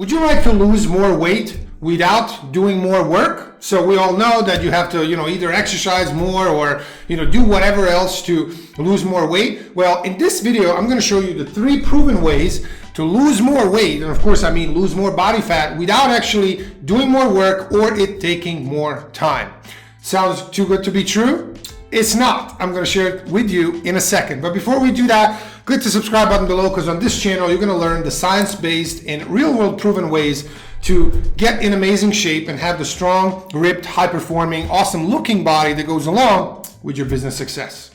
Would you like to lose more weight without doing more work? So we all know that you have to, either exercise more or, do whatever else to lose more weight. Well, in this video, I'm going to show you the 3 proven ways to lose more weight. And of course, I mean lose more body fat without actually doing more work or it taking more time. Sounds too good to be true? It's not. I'm going to share it with you in a second. But before we do that, click the subscribe button below, because on this channel, you're going to learn the science-based and real-world proven ways to get in amazing shape and have the strong, ripped, high-performing, awesome-looking body that goes along with your business success.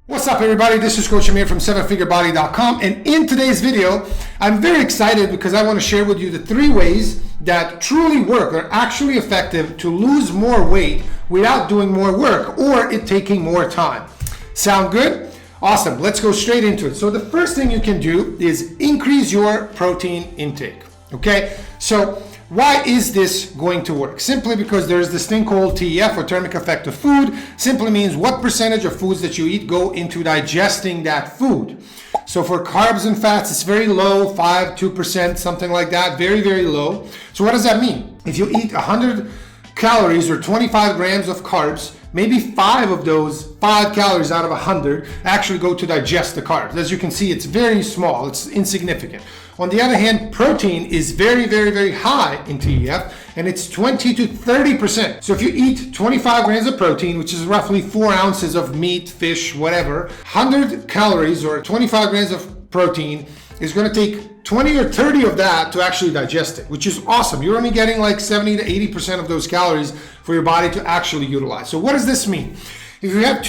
What's up, everybody? This is Coach Amir from 7figurebody.com, and in today's video, I'm very excited because I want to share with you the 3 ways that truly work, are actually effective to lose more weight without doing more work or it taking more time. Sound good? Awesome. Let's go straight into it. So the first thing you can do is increase your protein intake. Okay? So why is this going to work? Simply because there's this thing called TEF, or thermic effect of food. Simply means what percentage of foods that you eat go into digesting that food. So for carbs and fats, it's very low, 2%, something like that, very, very low. So what does that mean? If you eat 100 calories or 25 grams of carbs, maybe 5 of those 5 calories out of 100 actually go to digest the carbs. As you can see, it's very small, it's insignificant. On the other hand, protein is very, very, very high in TEF, and it's 20 to 30%. So if you eat 25 grams of protein, which is roughly 4 ounces of meat, fish, whatever, 100 calories or 25 grams of protein is going to take 20 or 30 of that to actually digest it, which is awesome. You're only getting like 70 to 80% of those calories for your body to actually utilize. So what does this mean? If you have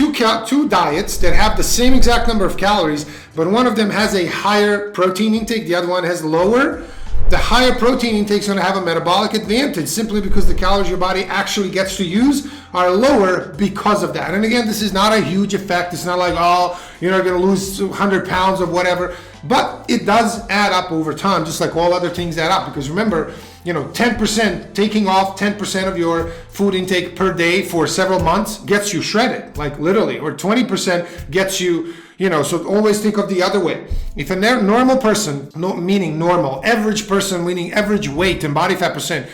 two diets that have the same exact number of calories, but one of them has a higher protein intake, the other one has lower, the higher protein intake is going to have a metabolic advantage, simply because the calories your body actually gets to use are lower because of that. And again, this is not a huge effect. It's not like, oh, you're not going to lose 100 pounds or whatever, but it does add up over time, just like all other things add up. Because remember, 10%, taking off 10% of your food intake per day for several months gets you shredded, like literally, or 20% gets you, so always think of the other way. If a normal person, meaning normal, average person, meaning average weight and body fat percent,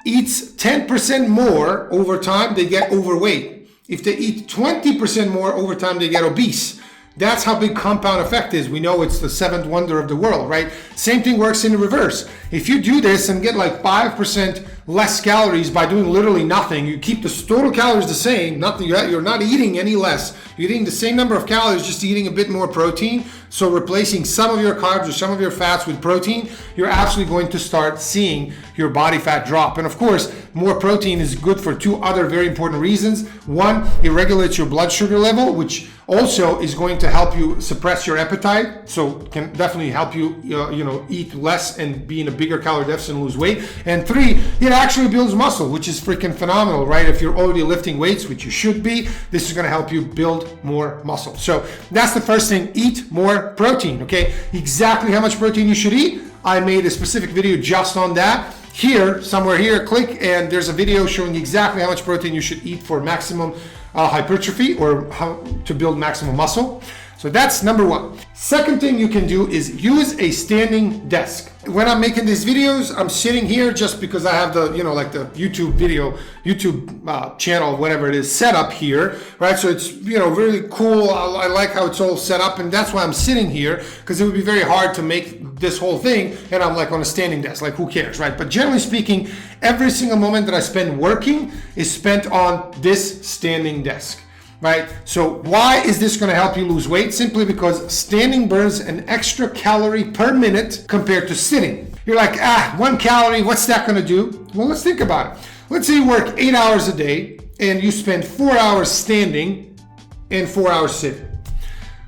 eats 10% more over time, they get overweight. If they eat 20% more over time, they get obese. That's how big compound effect is. We know it's the 7th wonder of the world, right? Same thing works in the reverse. If you do this and get like 5% less calories by doing literally nothing, you keep the total calories the same, nothing, you're not eating any less. You're eating the same number of calories, just eating a bit more protein. So replacing some of your carbs or some of your fats with protein, you're absolutely going to start seeing your body fat drop. And of course, more protein is good for 2 other very important reasons. One, it regulates your blood sugar level, which also is going to help you suppress your appetite. So can definitely help you, eat less and be in a bigger calorie deficit and lose weight. And 3, it actually builds muscle, which is freaking phenomenal, right? If you're already lifting weights, which you should be, this is going to help you build more muscle. So that's the first thing, eat more protein, okay? Exactly how much protein you should eat, I made a specific video just on that. Here, somewhere here, click, and there's a video showing exactly how much protein you should eat for maximum hypertrophy, or how to build maximum muscle. So that's number 1. Second thing you can do is use a standing desk. When I'm making these videos, I'm sitting here just because I have the, like the YouTube channel, whatever it is, set up here, right? So it's, really cool. I like how it's all set up, and that's why I'm sitting here, because it would be very hard to make this whole thing and I'm like on a standing desk, like who cares, right? But generally speaking, every single moment that I spend working is spent on this standing desk. Right? So why is this going to help you lose weight? Simply because standing burns an extra calorie per minute compared to sitting. You're like, 1 calorie, what's that going to do? Well, let's think about it. Let's say you work 8 hours a day and you spend 4 hours standing and 4 hours sitting.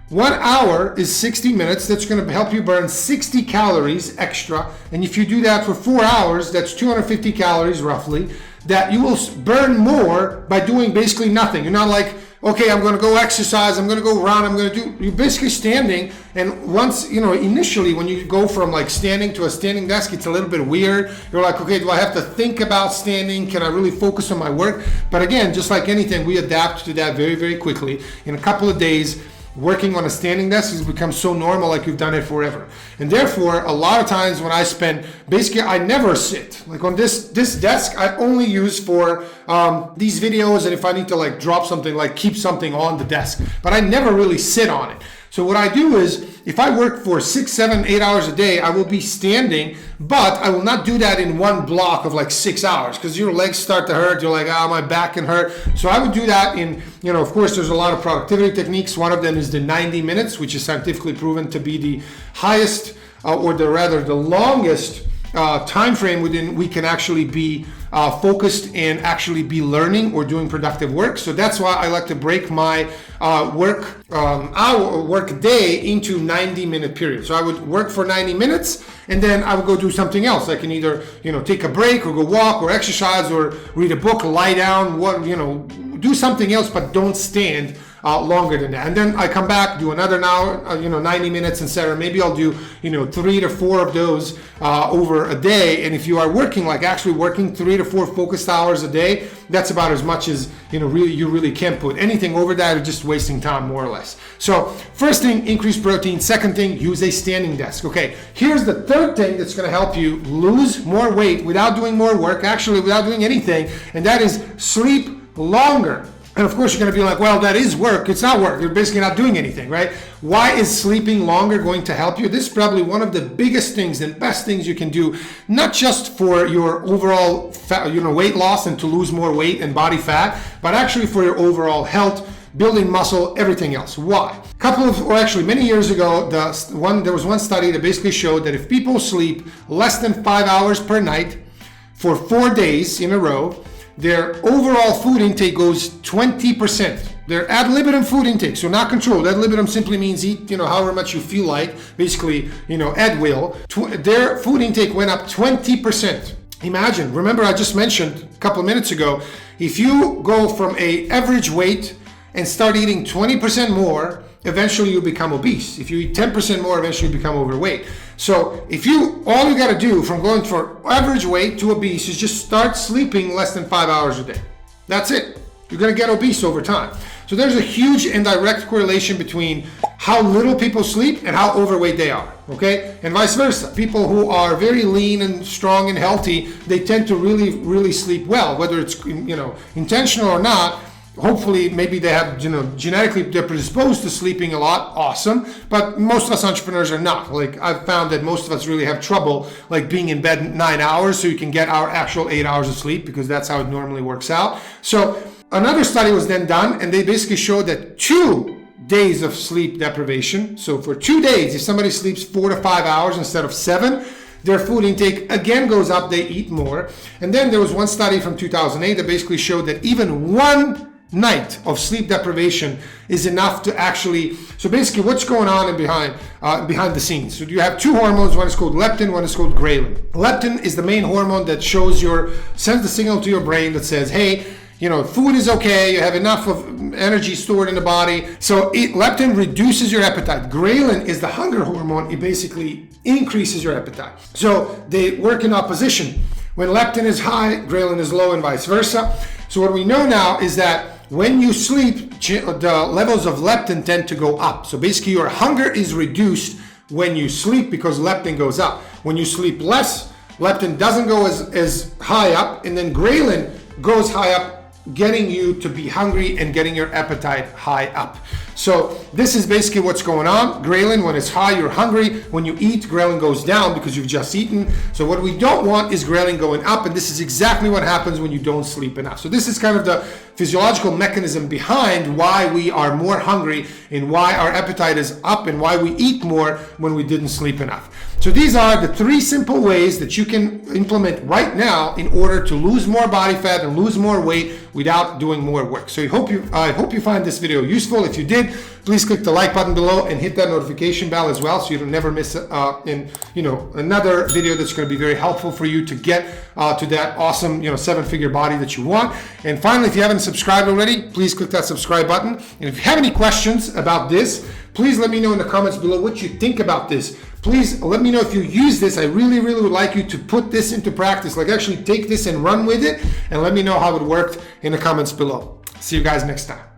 1 hour is 60 minutes. That's going to help you burn 60 calories extra. And if you do that for 4 hours, that's 250 calories roughly, that you will burn more by doing basically nothing. You're not like, okay, I'm going to go exercise, I'm going to go run, you're basically standing. And once, initially when you go from like standing to a standing desk, it's a little bit weird. You're like, okay, do I have to think about standing? Can I really focus on my work? But again, just like anything, we adapt to that very, very quickly. In a couple of days, working on a standing desk has become so normal, like you've done it forever. And therefore, a lot of times when I spend, basically I never sit. Like on this desk, I only use for these videos, and if I need to like drop something, like keep something on the desk, but I never really sit on it. So what I do is, if I work for 6, 7, 8 hours a day, I will be standing, but I will not do that in one block of like 6 hours, because your legs start to hurt. You're like, my back can hurt. So I would do that in, of course, there's a lot of productivity techniques. One of them is the 90 minutes, which is scientifically proven to be the highest, or the longest time frame within we can actually be focused and actually be learning or doing productive work. So that's why I like to break my work day into 90-minute periods. So I would work for 90 minutes, and then I would go do something else. I can either take a break or go walk or exercise or read a book, lie down, do something else, but don't stand longer than that. And then I come back, do another hour, 90 minutes, etc. Maybe I'll do 3 to 4 of those over a day. And if you are working, like actually working 3 to 4 focused hours a day, that's about as much as you really can put. Anything over that is just wasting time, more or less. So first thing, increase protein. Second thing, use a standing desk. Okay, here's the third thing that's going to help you lose more weight without doing more work, actually without doing anything, and that is sleep longer. And of course, you're going to be like, well, that is work. It's not work. You're basically not doing anything, right? Why is sleeping longer going to help you? This is probably one of the biggest things and best things you can do, not just for your overall weight loss and to lose more weight and body fat, but actually for your overall health, building muscle, everything else. Why? Many years ago, there was one study that basically showed that if people sleep less than 5 hours per night for 4 days in a row, their overall food intake goes 20%. Their ad libitum food intake, so not controlled. Ad libitum simply means eat, however much you feel like. Basically, at will. Their food intake went up 20%. Imagine, remember I just mentioned a couple of minutes ago, if you go from a average weight and start eating 20% more, eventually you become obese. If you eat 10% more, eventually you become overweight. So all you got to do from going from average weight to obese is just start sleeping less than 5 hours a day. That's it. You're going to get obese over time. So there's a huge and direct correlation between how little people sleep and how overweight they are, okay? And vice versa. People who are very lean and strong and healthy, they tend to really, really sleep well, whether it's, intentional or not. Hopefully, maybe they have, genetically they're predisposed to sleeping a lot. Awesome. But most of us entrepreneurs are not. Like I've found that most of us really have trouble like being in bed 9 hours so you can get our actual 8 hours of sleep, because that's how it normally works out. So another study was then done, and they basically showed that 2 days of sleep deprivation. So for 2 days, if somebody sleeps 4 to 5 hours instead of 7, their food intake again goes up, they eat more. And then there was one study from 2008 that basically showed that even 1 night of sleep deprivation is enough to actually, so basically what's going on behind the scenes. So you have 2 hormones, one is called leptin, one is called ghrelin. Leptin is the main hormone that sends the signal to your brain that says, hey, food is okay, you have enough of energy stored in the body. So leptin reduces your appetite. Ghrelin is the hunger hormone. It basically increases your appetite. So they work in opposition. When leptin is high, ghrelin is low, and vice versa. So what we know now is that when you sleep, the levels of leptin tend to go up. So basically your hunger is reduced when you sleep because leptin goes up. When you sleep less, leptin doesn't go as high up, and then ghrelin goes high up, getting you to be hungry and getting your appetite high up. So this is basically what's going on. Ghrelin, when it's high, you're hungry. When you eat, ghrelin goes down because you've just eaten. So what we don't want is ghrelin going up, and this is exactly what happens when you don't sleep enough. So this is kind of the physiological mechanism behind why we are more hungry and why our appetite is up and why we eat more when we didn't sleep enough. So these are the 3 simple ways that you can implement right now in order to lose more body fat and lose more weight without doing more work. So I hope you find this video useful. If you did, did, please click the like button below and hit that notification bell as well, so you don't never miss another video that's going to be very helpful for you to get to that awesome 7-figure body that you want. And finally, if you haven't subscribed already, please click that subscribe button. And if you have any questions about this, please let me know in the comments below what you think about this. Please let me know if you use this. I really would like you to put this into practice, like actually take this and run with it, and let me know how it worked in the comments below. See you guys next time.